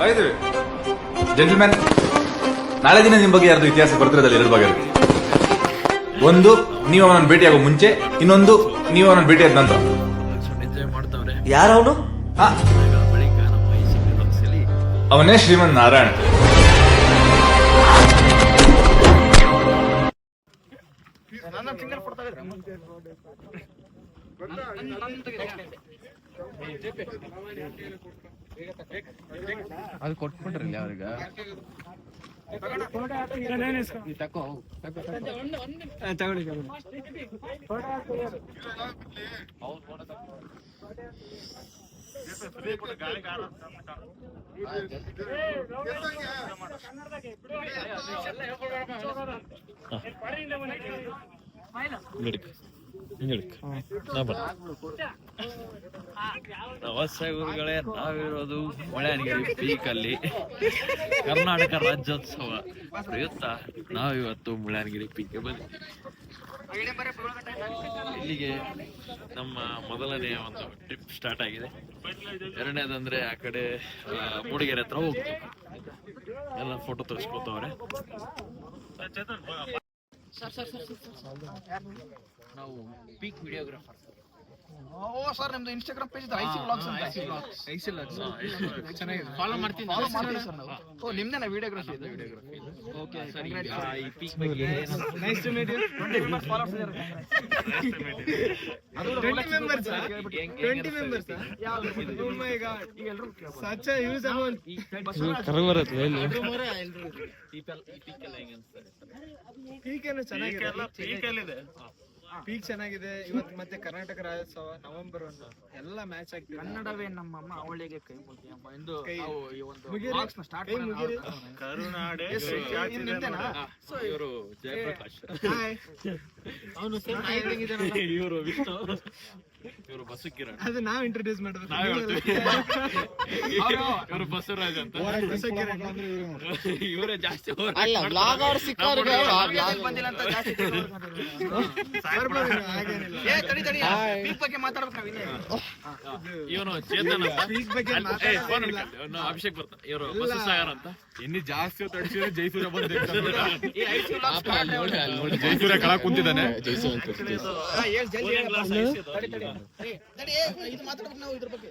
ಇದ್ದೇವೆ ಜೆಂಟಲ್ಮ್ಯಾನ್. ನಾಳೆ ದಿನ ನಿಮ್ಮ ಬಗ್ಗೆ ಯಾರ್ದು ಇತಿಹಾಸ ಬರ್ತಿರೋದಲ್ಲಿ ಎರಡು ಭಾಗ ಇರುತ್ತೆ. ಒಂದು, ನೀವು ಅವನನ್ನು ಭೇಟಿಯಾಗೋ ಮುಂಚೆ, ಇನ್ನೊಂದು ನೀವು ಅವನನ್ನು ಭೇಟಿಯಾದ ನಂತರ. ಯಾರವನು? ಅವನೇ ಶ್ರೀಮಂತ್ ನಾರಾಯಣ್. ಅದು ಕೊಟ್ಬಿಟ್ರಲ್ಲ ಅವ್ರಿಗೆ ತಕೋ ತಗೊಳ್ಳಿ. ನಮಸ್ತೆ ಗುರುಗಳೇ, ನಾವಿರೋದು ಮುಳ್ಳಯ್ಯನಗಿರಿ ಪೀಕ್ ಅಲ್ಲಿ ಕರ್ನಾಟಕ ರಾಜ್ಯೋತ್ಸವ ಪ್ರಯುಕ್ತ ನಾವಿವತ್ತು ಮುಳ್ಳಯ್ಯನಗಿರಿ ಪೀಕ್ಗೆ ಬಂದಿದ್ದೀವಿ. ಇಲ್ಲಿಗೆ ನಮ್ಮ ಮೊದಲನೆಯ ಒಂದು ಟ್ರಿಪ್ ಸ್ಟಾರ್ಟ್ ಆಗಿದೆ. ಎರಡನೇದಂದ್ರೆ ಆ ಕಡೆ ಮೂಡಿಗೆರೆ ಹತ್ರ ಹೋಗ್ತೀವಿ. ಎಲ್ಲ ಫೋಟೋ ತರಿಸ್ಕೊತವ್ರೆ. ನಾವು ಪೀಕ್ ವಿಡಿಯೋಗ್ರಾಫರ್. ಓ ಸರ್, ನಿಮ್ದು ಇನ್ಸ್ಟಾಗ್ರಾಮ್ ಪೇಜ್ ಇದೆ, ಐಸಿ ವ್ಲಾಗ್ಸ್ ಅಂತ. ಐಸಿ ವ್ಲಾಗ್ಸ್ ಚೆನ್ನಾಗಿದೆ, ಫಾಲೋ ಮಾಡ್ತೀನಿ ಸರ್ ನಾವು. ಓ ನಿಮ್ದೇನಾ ವಿಡಿಯೋಗ್ರಫಿ ಇದೆ? ಓಕೆ ಸರ್, ಈ ಪೀಕ್ ಬಗ್ಗೆ nice to meet you. 20 members followers ಇದ್ದಾರೆ. ಅದು 20 ಮೆಂಬರ್ಸ್ ಯಾವುದು? ಓ ಮೈ ಗಾಡ್, ಈಗ ಎಲ್ಲರೂ ಸಚ್ ಅ ಹ್ಯೂಜ್ ಅಮೌಂಟ್. ಕರೆ ಬರುತ್ತೆ ಇಲ್ಲಿ. ಈ ಪೀಕ್ ಎಲ್ಲ ಹೆಂಗೆ ಅನ್ಸುತ್ತೆ? ಪೀಕ್ ಏನು ಚೆನ್ನಾಗಿದೆ, ಪೀಕ್ ಚೆನ್ನಾಗಿದೆ. ಇವತ್ತು ಮತ್ತೆ ಕರ್ನಾಟಕ ರಾಜ್ಯೋತ್ಸವ ನವೆಂಬರ್ 1 ಎಲ್ಲ ಮ್ಯಾಚ್ ಆಗ್ತಿದೆ. ಕನ್ನಡವೇ ನಮ್ಮಮ್ಮ ಅವಳಿಗೆ ಕೈ ಮುಗಿಯಮ್ಮ ಎಂದು ಈ ಒಂದು ವ್ಲಾಗ್ಸ್ ನ ಸ್ಟಾರ್ಟ್ ಮಾಡಿ ಕರುನಾಡೆ ನಿಮ್ದೇನಾ? ಸೊ ಇವರು ಜಯಪ್ರಕಾಶ್, ಅವನು ಸೇಮ್ ಆಕ್ಟಿಂಗ್ ಇದೆ. ಇವರು ವಿಷ್ಣು, ಇವರು ಬಸು ಕಿರಣ್. ಅದು ನಾವು ಇಂಟ್ರೊಡ್ಯೂಸ್ ಮಾಡಬೇಕು. ಇವರು ಬಸವರಾಜ್ ಅಂತ. ಇವರೇ ಜಾಸ್ತಿ ಅಲ್ಲ ಬ್ಲಾಗ್ ಅವ್ರು ಸಿಕ್ಕವ್ರಿಗೆ ಬಂದಿಲ್ಲ ಅಂತ ಜಾಸ್ತಿ ಪೀಕ್ ಬಗ್ಗೆ ಮಾತಾಡ್ಬೇಕು ನಾವು. ಇವನು ಚೇತನ್ ಅಂತ, ಅಭಿಷೇಕ್ ಬರ್ತಾನೆ. ಇವರು ಬಸು ಸಾಗರ್ ಅಂತ. ಇನ್ನು ಜಾಸ್ತಿ ತಡಿಸಿದ್ರೆ ಜೈಸೂರ ಬಂದ ಜೈಸೂರ ಕಳ ಕುಂತಿದ್ದಾನೆ. ಇದು ಮಾತಾಡ್ಬೇಕು ನಾವು ಇದ್ರ ಬಗ್ಗೆ.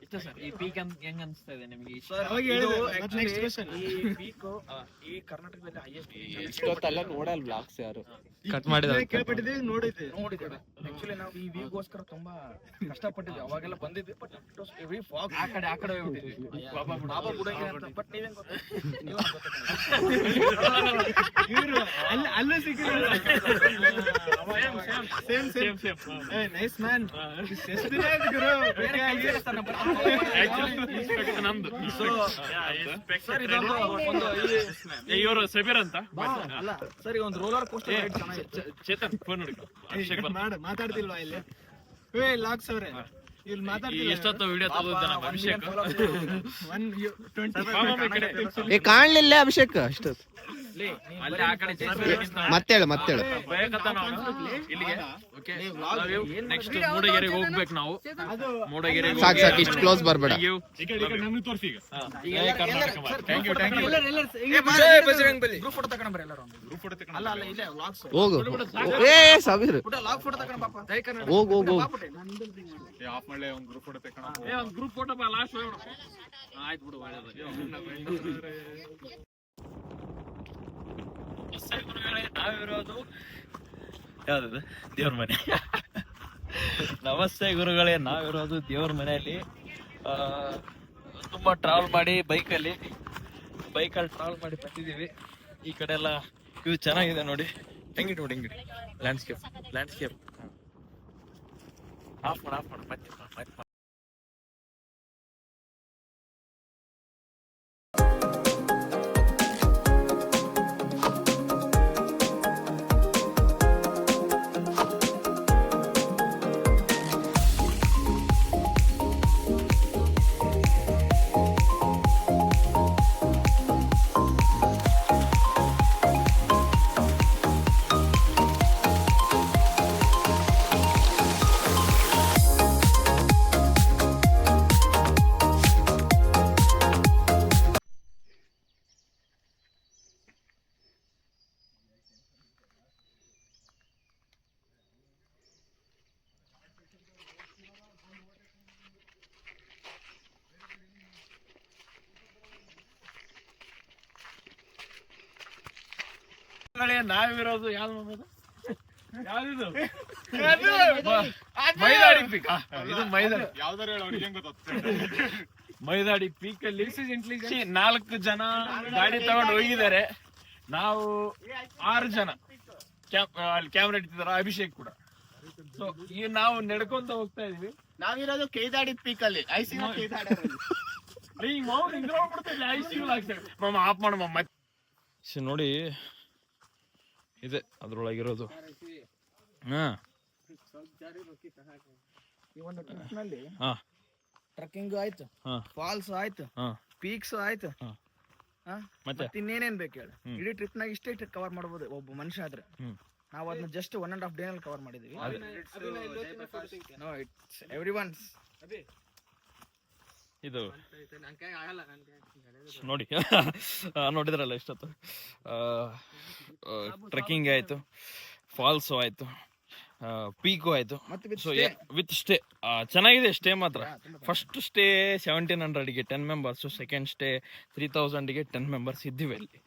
ಇಷ್ಟ ಸರ್, ಈ ಪೀಕ್ ಹೆಂಗ್ ಅನ್ಸ್ತಾ ಇದೆ ನಿಮ್ಗೆ? ಈ ಪೀಕ್ ಈ ಕರ್ನಾಟಕದಲ್ಲಿ ಹೈಯೆಸ್ಟ್. ಇಷ್ಟೊತ್ತಲ್ಲ ನೋಡಲ್ ಬ್ಲಾಗ್ಸ್ ಯಾರು ಕಟ್ ಮಾಡಿದ್ದಾರೆ, ಕೇಳ್ಪಟ್ಟಿದ್ದೀವಿ, ನೋಡಿದ್ದೇವೆ. ಆಕ್ಚುಲಿ ನಾವು ಈ ವ್ಯೂಗೋಸ್ಕರ ತುಂಬಾ ಕಷ್ಟಪಟ್ಟಿದ್ವಿ. ಅವಾಗೆಲ್ಲ ಬಂದಿದ್ವಿ, ಬಟ್ ಆ ಕಡೆ ಹೋಗ್ಬಿಟ್ಟಿದ್ವಿ. ಬಾಬಾ ಗುಡಂಗೆ ಅಂತ. ಬಟ್ ನೀವೇನ್ ಅಲ್ಲೂ ಸಿಕ್ಕಿದ್ರು. Nice man. ಇವರು ಸಬೀರ್ ಅಂತ. ಅಲ್ಲ ಸರಿ, ಒಂದು ರೋಲರ್ ಕೋಸ್ಟರ್ ಚೇತನ್ ಫೋನ್ ನೋಡಿ. ಮಾತಾಡ್ತಿಲ್ವಾ ಇಲ್ಲಿ? ಲಾಕ್ಸ್ ಅವ್ರೆ ಇಲ್ಲಿ ಮಾತಾಡ್ತಿಲ್ಲ. ಎಷ್ಟೊತ್ತು ವಿಡಿಯೋ ತಗೋದ ನಮ್ಮ ಅಭಿಷೇಕ್. ಕಾಣ್ಲಿಲ್ಲ ಅಭಿಷೇಕ್ ಅಷ್ಟೊತ್ತು. ಅಲ್ಲಿ ಆ ಕಡೆ ಮತ್ತೇಳು ಇಲ್ಲಿಗೆ ನೆಕ್ಸ್ಟ್ ಮೂಡಗೆರೆಗೆ ಹೋಗ್ಬೇಕು ನಾವು. ಮೂಡಗೆರೆಗೆ ಸಾಕು ಇಷ್ಟು ಕ್ಲೋಸ್ ಬರ್ಬೇಡ. ಗ್ರೂಪ್ ಫೋಟೋ ತಗೊಂಡ್ ಬರ್ರಿ ಎಲ್ಲರೂ. ಅಲ್ಲ ಅಲ್ಲ ಇಲ್ಲೇ ವ್ಲಾಗ್ಸ್ ಹೋಗು. ಏ ಸಾವಿರ ಲಾಗ್ ಫೋಟೋ ತಗೊಂಡ್ ಪಾಪ. ಹೋಗು ಆಫ್ ಮಾಡ್ಲೆ ಒಂದು ಗ್ರೂಪ್ ಫೋಟೋ ತಗೊಂಡು. ಒಂದು ಗ್ರೂಪ್ ಫೋಟೋ ಬಾ ಲಾಸ್ಟ್ ಆಯ್ತು ಬಿಡು, ಒಳ್ಳೆಯದು. ನಾವಿರೋದು ಯಾವ್ದು ದೇವ್ರ ಮನೆ. ನಮಸ್ತೆ ಗುರುಗಳೇ, ನಾವಿರೋದು ದೇವ್ರ ಮನೆಯಲ್ಲಿ. ತುಂಬಾ ಟ್ರಾವೆಲ್ ಮಾಡಿ ಬೈಕಲ್ಲಿ ಟ್ರಾವೆಲ್ ಮಾಡಿ ಬಂದಿದ್ದೀವಿ. ಈ ಕಡೆ ಎಲ್ಲ ಇದು ಚೆನ್ನಾಗಿದೆ ನೋಡಿ. ಹೆಂಗಿಟ್ಟು ನೋಡಿ, ಹೆಂಗಿಟ್ಟು ಲ್ಯಾಂಡ್ಸ್ಕೇಪ್ ಆಫ್ ಮಾಡು ಮತ್ತೆ ನಾವಿರೋದು ಯಾವ್ದು ಯಾವ್ದಿದು ಮೈದಾಡಿ ಪೀಕ್ ಇದು ಮೈದಾಡಿ ಯಾವ್ದಾರು ಹೇಳಿ ಅವ್ರಿಗೆ ಹೆಂಗ್ ಗೊತ್ತಾಗ್ತದೆ. ಮೈದಾಡಿ ಪೀಕ್ ಅಲ್ಲಿ 4 ಜನ ಗಾಡಿ ತಗೊಂಡು ಹೋಗಿದ್ದಾರೆ. ನಾವು 6 ಜನ ಅಲ್ಲಿ ಕ್ಯಾಮ್ರಾ ಇಟ್ಟಿದ್ದಾರೆ, ಅಭಿಷೇಕ್ ಕೂಡ. ಸೊ ಈಗ ನಾವು ನಡ್ಕೊಂತ ಹೋಗ್ತಾ ಇದೀವಿ. ನಾವಿರೋದು ಕೇದಾಡಿ ಪೀಕ್ ಅಲ್ಲಿ ಐಸಿನ ಕೇದಾಡಿ ಆಫ್ ಮಾಡಮ್ಮ ನೋಡಿ, ಇದೆ ಅದ್ರೊಳಗಿರೋದು. ಹಾ ಈ ಒಂದು ಟ್ರಿಪ್ ನಲ್ಲಿ ಹಾ ಟ್ರಕ್ಕಿಂಗ್ ಆಯ್ತು, ಹಾ ಫಾಲ್ಸ್ ಆಯ್ತು, ಹಾ ಪೀಕ್ಸ್ ಆಯ್ತು, ಹಾ. ಹಾ? ಮತ್ತೆ ಮತ್ತೆ ಇನ್ನೇನೇನ್ ಬೇಕು ಹೇಳಿ? ಇಡೀ ಟ್ರಿಪ್ ನಾಗ ಇಷ್ಟೇ ಕವರ್ ಮಾಡಬಹುದು ಒಬ್ಬ ಮನುಷ್ಯ ಆದ್ರೆ. ಹ್ಮ್. ನಾವು ಅದನ್ನ ಜಸ್ಟ್ 1.5 ಡೇ ನಲ್ಲಿ ಕವರ್ ಮಾಡಿದೀವಿ. No it's everyone's. ಇದು ನೋಡಿ ನೋಡಿದ್ರಲ್ಲ ಇಷ್ಟೊತ್ತು ಟ್ರೆಕ್ಕಿಂಗ್ ಆಯ್ತು, ಫಾಲ್ಸು ಆಯ್ತು, ಪೀಕು ಆಯ್ತು, ಸೊ ವಿತ್ ಸ್ಟೇ ಚೆನ್ನಾಗಿದೆ. ಸ್ಟೇ ಮಾತ್ರ ಫಸ್ಟ್ ಸ್ಟೇ 1700ಗೆ 10 ಮೆಂಬರ್ಸ್, ಸೆಕೆಂಡ್ ಸ್ಟೇ 3000ಗೆ 10 ಮೆಂಬರ್ಸ್ ಇದ್ದೀವಿ ಅಲ್ಲಿ.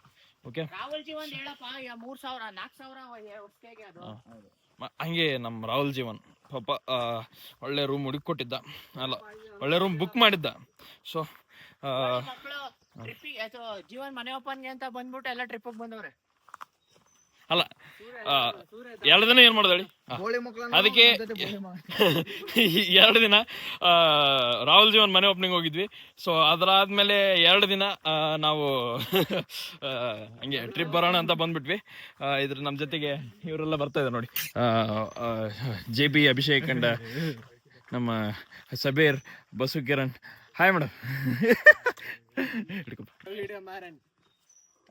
ಓಕೆ, ಹಂಗೆ ನಮ್ಮ ರಾಹುಲ್ ಜೀವನ್ ಪಾಪ ಒಳ್ಳೆ ರೂಮ್ ಹುಡುಕೊಟ್ಟಿದ್ದ, ಅಲ್ಲ ಒಳ್ಳೆ ರೂಮ್ ಬುಕ್ ಮಾಡಿದ್ದ. ಸೊ ಜೀವನ್ ಮನೆ ಓಪನ್ಗೆ ಅಂತ ಬಂದ್ಬಿಟ್ಟು ಎಲ್ಲ ಟ್ರಿಪ್ ಬಂದವ್ರೆ. ಅಲ್ಲ 2 ದಿನ ಏನ್ ಮಾಡ್ದಳಿ, ಅದಕ್ಕೆ 2 ದಿನ ರಾಹುಲ್ ಜೀವನ್ ಮನೆ ಓಪನಿಂಗ್ ಹೋಗಿದ್ವಿ. ಸೊ ಅದಾದ್ಮೇಲೆ 2 ದಿನ ನಾವು ಹಂಗೆ ಟ್ರಿಪ್ ಬರೋಣ ಅಂತ ಬಂದ್ಬಿಟ್ವಿ. ಇದ್ರ ನಮ್ಮ ಜೊತೆಗೆ ಇವರೆಲ್ಲ ಬರ್ತಾ ಇದ್ದಾರೆ ನೋಡಿ, JP, ಅಭಿಷೇಕ್ ಅಂಡ್ ನಮ್ಮ Sabir, Basu, Kiran. Hi madam.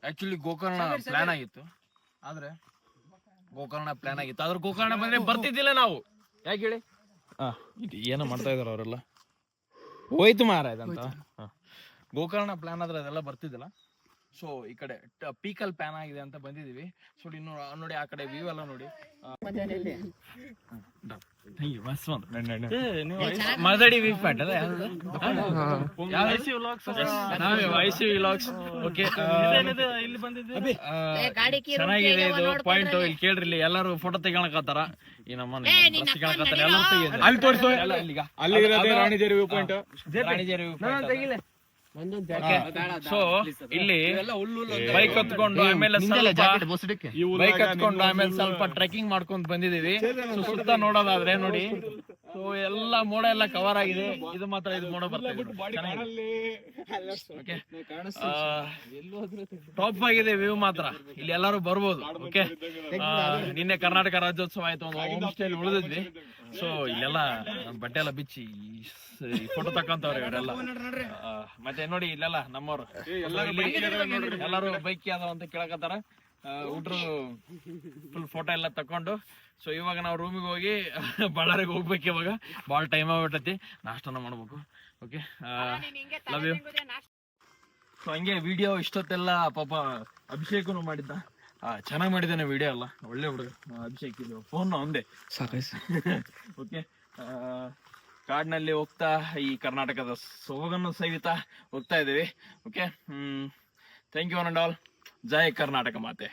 Actually Gokarna plan ಆಗಿತ್ತು, ಆದ್ರೆ ಗೋಕರ್ಣ ಬಂದ್ರೆ ಬರ್ತಿದ್ದಿಲ್ಲ ನಾವು. ಯಾಕೆ ಹೇಳಿ, ಇದು ಏನೋ ಮಾಡ್ತಾ ಇದಾರೆ ಅವರೆಲ್ಲ, ಹೋಯ್ತು ಮಾರಾಯ್ತಂತ. ಗೋಕರ್ಣ ಪ್ಲಾನ್ ಆದ್ರೆ ಅದೆಲ್ಲ ಬರ್ತಿದ್ದಿಲ್ಲ. ಸೊ ಈ ಕಡೆ ಪೀಕಲ್ ಪ್ಲಾನ್ ಆಗಿದೆ ಅಂತ ಬಂದಿದೀವಿ. ಸೊ ಇನ್ನು ನೋಡಿ ಆ ಕಡೆ ವ್ಯೂ ಎಲ್ಲ ನೋಡಿ. ಮಾತಾಡಿ ವ್ಯೂ ಪಾಯಿಂಟ್ ಅಲ್ಲ ಚೆನ್ನಾಗಿದೆ ಇದು ಪಾಯಿಂಟ್. ಇಲ್ಲಿ ಕೇಳ್ರಿ, ಇಲ್ಲಿ ಎಲ್ಲರೂ ಫೋಟೋ ತೆಗೊಳಕತ್ತಾರ. ಈ ನಮ್ಮ ಅಲ್ಲಿ ತೋರಿಸು, ಅಲ್ಲಿ Ranijhari view point. Ranijhari view point. So ಇಲ್ಲಿ ಬೈಕ್ ಹತ್ಕೊಂಡು ಆಮೇಲೆ ಸ್ವಲ್ಪ ಟ್ರೆಕ್ಕಿಂಗ್ ಮಾಡ್ಕೊಂಡ್ ಬಂದಿದೀವಿ. ಸುತ್ತ ನೋಡೋದಾದ್ರೆ ನೋಡಿ, ಸೊ ಎಲ್ಲ ಮೋಡ ಎಲ್ಲ ಕವರ್ ಆಗಿದೆ. ಇದು ಮಾತ್ರ ಇದು ಮೋಡ ಬರ್ತದೆ, ಟಾಪ್ ಆಗಿದೆ ವ್ಯೂ ಮಾತ್ರ. ಇಲ್ಲಿ ಎಲ್ಲರೂ ಬರ್ಬೋದು. ಓಕೆ, ನಿನ್ನೆ ಕರ್ನಾಟಕ ರಾಜ್ಯೋತ್ಸವ ಆಯ್ತು, ಒಂದು ಹೋಮ್ ಸ್ಟೇ ಉಳಿದಿದ್ವಿ. ಸೊ ಇಲ್ಲೆಲ್ಲ ಬಟ್ಟೆ ಎಲ್ಲ ಬಿಚ್ಚಿ ಫೋಟೋ ತಕ್ಕಂತವ್ರೆ ಇವರೆಲ್ಲ. ಮತ್ತೆ ನೋಡಿ ಇಲ್ಲೆಲ್ಲ ನಮ್ಮವ್ರು ಎಲ್ಲರೂ ಬೈಕ್ ಯಾವ್ದಾವ ಅಂತ ಕೇಳಕತ್ತಾರ. ಹುಡ್ರು ಫುಲ್ ಫೋಟೋ ಎಲ್ಲ ತಕೊಂಡು. ಸೊ ಇವಾಗ ನಾವು ರೂಮಿಗೆ ಹೋಗಿ ಬಳ್ಳಾರಿಗೆ ಹೋಗ್ಬೇಕು. ಇವಾಗ ಭಾಳ ಟೈಮ್ ಆಗ್ಬಿಟ್ಟೈತಿ, ನಾಷ್ಟನ ಮಾಡ್ಬೇಕು. Okay, love you. ಸೊ ಹಂಗೆ ವಿಡಿಯೋ ಇಷ್ಟೊತ್ತೆಲ್ಲ ಪಾಪ ಅಭಿಷೇಕನು ಮಾಡಿದ್ದ, ಚೆನ್ನಾಗಿ ಮಾಡಿದ್ದಾನೆ ವಿಡಿಯೋ ಎಲ್ಲ. ಒಳ್ಳೆ ಹುಡುಗ ಅಭಿಷೇಕ್. ಇದು ಫೋನ್ ಒಂದೇ ಸಾಕೈತೆ. ಓಕೆ, ಕಾಡಿನಲ್ಲಿ ಹೋಗ್ತಾ ಈ ಕರ್ನಾಟಕದ ಸೊಬಗನ್ನು ಸವಿತಾ ಹೋಗ್ತಾ ಇದೀವಿ. Okay, thank you one and all. ಜೈ ಕರ್ನಾಟಕ ಮಾತೆ.